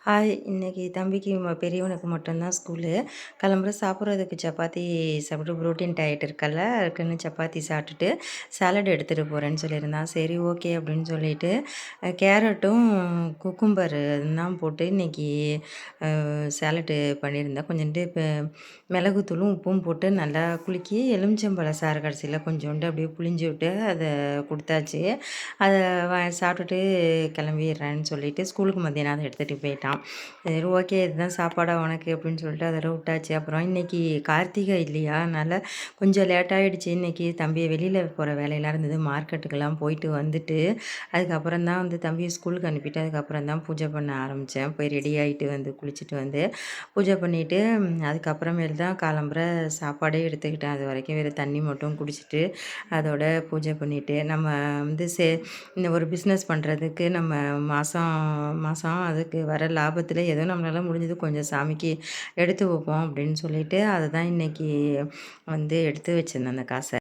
Hi! இன்னைக்கு தம்பிக்கு பெரியவனுக்கு மட்டும் தான் ஸ்கூலு. கிளம்புற சாப்பிட்றதுக்கு சப்பாத்தி சாப்பிட்டு புரோட்டீன் டயட் இருக்கல்ல, அதுக்குன்னு சப்பாத்தி சாப்பிட்டுட்டு சாலட் எடுத்துட்டு போறேன்னு சொல்லியிருந்தான். சரி ஓகே அப்படின்னு சொல்லிட்டு, கேரட்டும், குக்கும்பர் தான் போட்டு இன்னைக்கு சாலட்டு பண்ணியிருந்தேன். கொஞ்சோண்டு மிளகுத்தூளும், உப்பும் போட்டு நல்லா குலுக்கி எலுமிச்சம்பழ சாறு கடைசியில கொஞ்சோண்டு அப்படியே புழிஞ்சு விட்டு அத குடுத்தாச்சு. அத சாப்பிட்டுட்டு கிளம்பிடுறேன்னு சொல்லிட்டு ஸ்கூலுக்கு மத்தியானம் அத எடுத்துட்டு போயிட்டான். சரி ஓகே இதுதான் சாப்பாடா உனக்கு அப்படின்னு சொல்லிட்டு அதோட விட்டாச்சு. அப்புறம் இன்னைக்கு கார்த்திகை இல்லையா? அதனால கொஞ்சம் லேட் ஆயிடுச்சு. இன்னைக்கு தம்பிய வெளியில போற வேலையெல்லாம் இருந்தது. மார்க்கெட்டுக்கெல்லாம் போயிட்டு வந்துட்டு, அதுக்கப்புறம் தான் வந்து தம்பிய ஸ்கூலுக்கு அனுப்பிட்டு, அதுக்கப்புறம் தான் பூஜை பண்ண ஆரம்பிச்சேன். போய் ரெடி ஆயிட்டு வந்து குளிச்சுட்டு வந்து பூஜை பண்ணிட்டு, அதுக்கப்புறமேல் தான் காலம்பற சாப்பாடே எடுத்துக்கிட்டேன். அதுவரைக்கும் வெறும் தண்ணி மட்டும் குடிச்சிட்டு, அதோட பூஜை பண்ணிட்டு, நம்ம வந்து இந்த ஒரு பிஸ்னஸ் பண்ணுறதுக்கு நம்ம மாதம் மாதம் அதுக்கு வர லாபத்தில் ஏதோ நம்மளால முடிஞ்சது கொஞ்சம் சாமிக்கு எடுத்து வைப்போம் அப்படின்னு சொல்லிட்டு, அதை தான் இன்னைக்கு வந்து எடுத்து வச்சிருந்தேன் அந்த காசை.